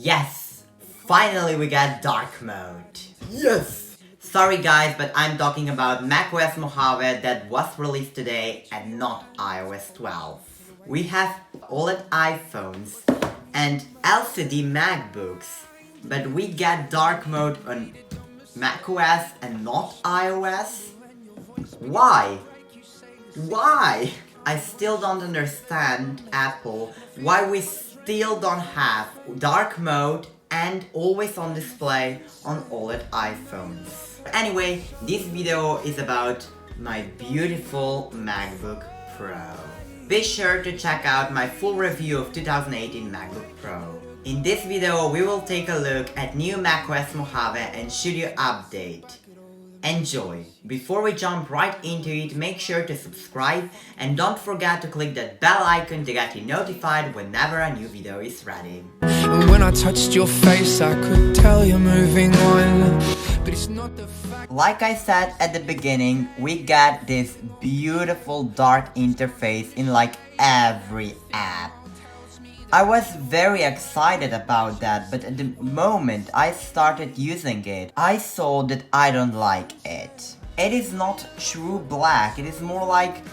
Yes! Finally we got dark mode. Yes! Sorry guys, but I'm talking about macOS Mojave that was released today and not iOS 12. We have OLED iPhones and LCD MacBooks, but we get dark mode on macOS and not iOS? Why? Why? I still don't understand, Apple, why we still don't have dark mode and always on display on OLED iPhones. Anyway, this video is about my beautiful MacBook Pro. Be sure to check out my full review of 2018 MacBook Pro. In this video, we will take a look at new macOS Mojave and Studio Update. Enjoy! Before we jump right into it, make sure to subscribe and don't forget to click that bell icon to get you notified whenever a new video is ready. And when I touched your face, I could tell you're moving on, but it's not the fact. Like I said at the beginning, we got this beautiful dark interface in like every app. I was very excited about that, but at the moment I started using it, I saw that I don't like it. It is not true black, it is more like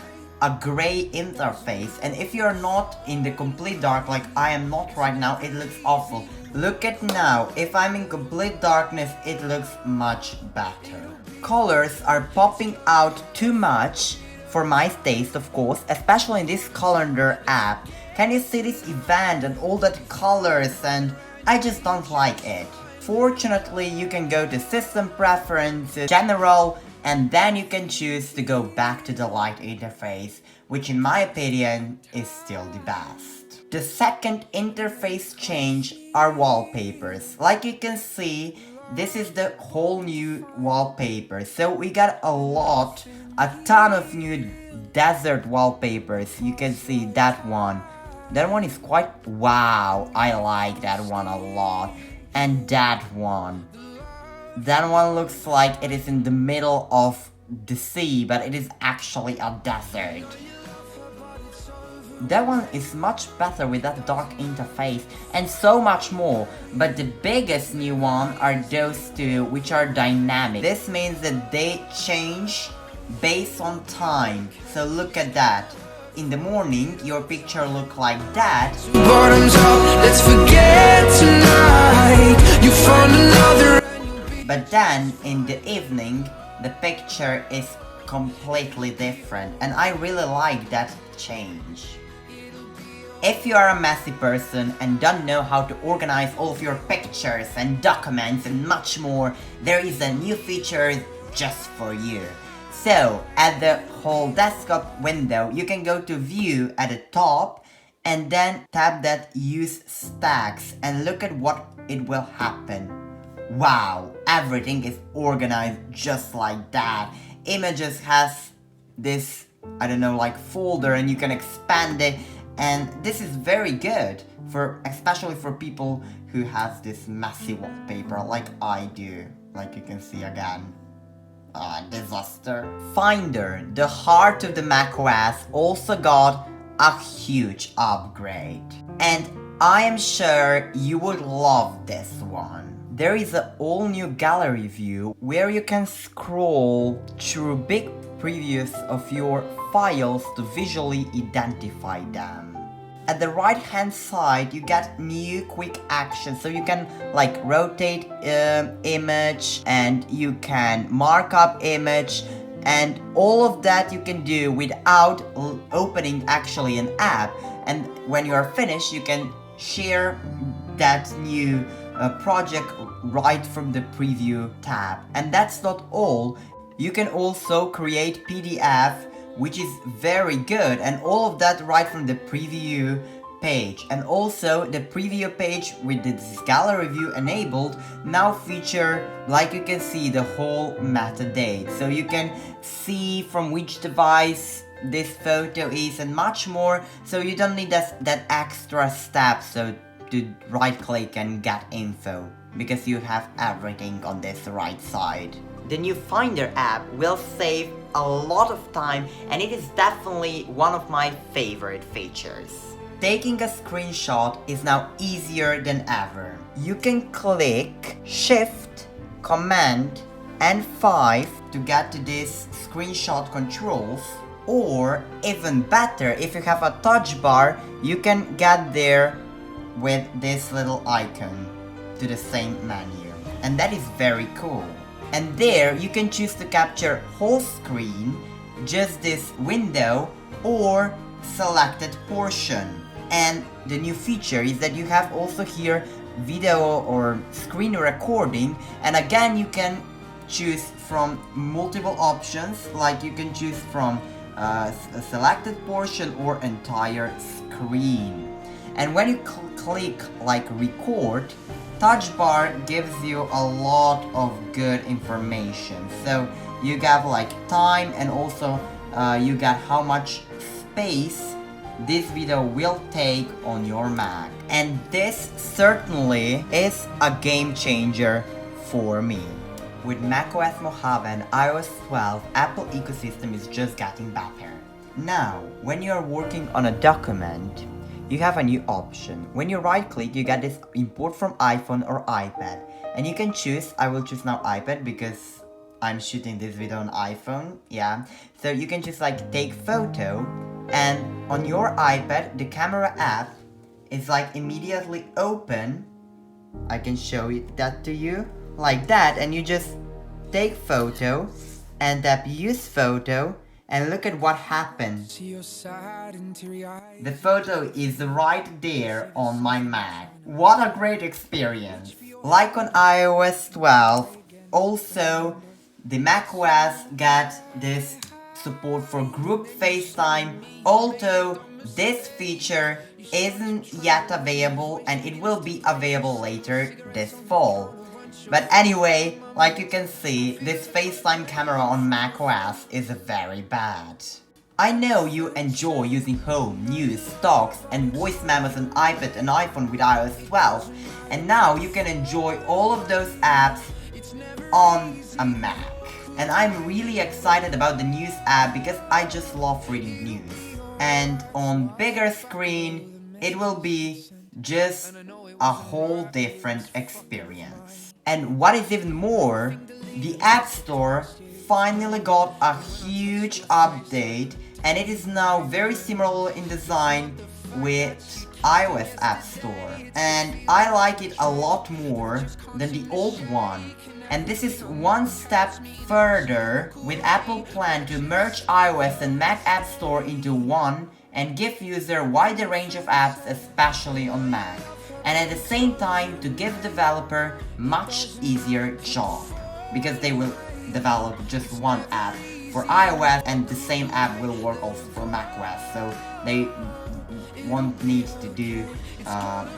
a gray interface, and if you're not in the complete dark like I am not right now, it looks awful. Look at now, if I'm in complete darkness, it looks much better. Colors are popping out too much for my taste, of course, especially in this calendar app. Can you see this event and all that colors, and I just don't like it. Fortunately, you can go to System Preferences, General, and then you can choose to go back to the light interface, which in my opinion is still the best. The second interface change are wallpapers. Like you can see, this is the whole new wallpaper. So we got a ton of new desert wallpapers. You can see that one. That one is quite wow, I like that one a lot. And that one. That one looks like it is in the middle of the sea, but it is actually a desert. That one is much better with that dark interface and so much more. But the biggest new one are those two, which are dynamic. This means that they change based on time. So look at that. In the morning, your picture look like that. Bottoms up, let's forget tonight. You found another. But then, in the evening, the picture is completely different. And I really like that change. If you are a messy person and don't know how to organize all of your pictures and documents and much more, there is a new feature just for you. So, at the whole desktop window, you can go to View at the top and then tap that Use Stacks and look at what it will happen. Wow, everything is organized just like that. Images has this, I don't know, like folder, and you can expand it, and this is very good for, especially for people who has this messy wallpaper like I do, like you can see again. Disaster. Finder, the heart of the macOS, also got a huge upgrade. And I am sure you would love this one. There is an all-new gallery view where you can scroll through big previews of your files to visually identify them. At the right hand side, you get new quick actions, so you can like rotate image, and you can mark up image, and all of that you can do without opening actually an app. And when you are finished, you can share that new project right from the preview tab. And that's not all. You can also create PDF, which is very good, and all of that right from the preview page. And also the preview page with this gallery view enabled now feature, like you can see, the whole metadata, so you can see from which device this photo is and much more, so you don't need that extra step so to right click and get info, because you have everything on this right side. The new Finder app will save a lot of time, and it is definitely one of my favorite features. Taking a screenshot is now easier than ever. you can click Shift, Command, and 5 to get to this screenshot controls. Or even better, if you have a touch bar, you can get there with this little icon to the same menu. And that is very cool. And there you can choose to capture whole screen, just this window, or selected portion. And the new feature is that you have also here video or screen recording, and again you can choose from multiple options, like you can choose from a selected portion or entire screen. And when you click like record, touch bar gives you a lot of good information. So you have like time, and also you got how much space this video will take on your Mac. And this certainly is a game changer for me. With macOS Mojave and iOS 12, Apple ecosystem is just getting better. Now, when you are working on a document, you have a new option. When you right click, you get this import from iPhone or iPad. And you can choose, I will choose now iPad because I'm shooting this video on iPhone, yeah. So you can just like take photo, and on your iPad, the camera app is like immediately open. I can show that to you. Like that, and you just take photo and tap use photo, and look at what happened. The photo is right there on my Mac. What a great experience. Like on iOS 12, also the macOS got this support for group FaceTime, although this feature isn't yet available, and it will be available later this fall. But anyway, like you can see, this FaceTime camera on macOS is very bad. I know you enjoy using home, news, stocks, and voice memos on iPad and iPhone with iOS 12, and now you can enjoy all of those apps on a Mac. And I'm really excited about the news app because I just love reading news. And on bigger screen, it will be just a whole different experience. And what is even more, the App Store finally got a huge update, and it is now very similar in design with iOS App Store. And I like it a lot more than the old one. And this is one step further, with Apple plan to merge iOS and Mac App Store into one and give user wider range of apps, especially on Mac. And at the same time to give developer much easier job, because they will develop just one app for iOS and the same app will work also for macOS, so they won't need to do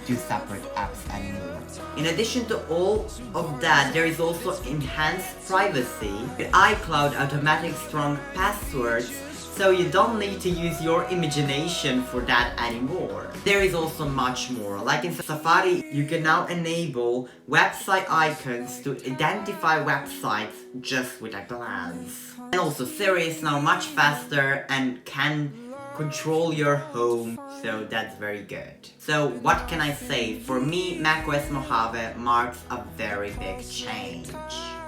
two separate apps anymore. In addition to all of that, there is also enhanced privacy with iCloud automatic strong passwords, so you don't need to use your imagination for that anymore. There is also much more. Like in Safari, you can now enable website icons to identify websites just with a glance. And also Siri is now much faster and can control your home, so that's very good. So what can I say? For me, macOS Mojave marks a very big change.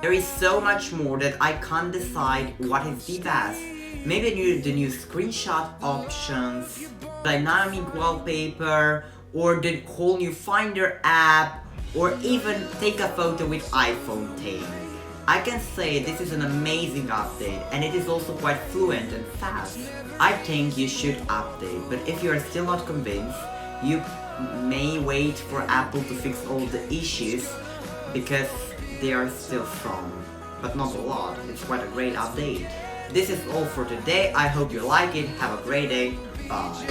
There is so much more that I can't decide what is the best. Maybe the new screenshot options, dynamic wallpaper, or the whole new Finder app, or even take a photo with iPhone thing. I can say this is an amazing update, and it is also quite fluent and fast. I think you should update, but if you are still not convinced, you may wait for Apple to fix all the issues, because they are still strong, but not a lot. It's quite a great update. This is all for today. I hope you like it. Have a great day. Bye.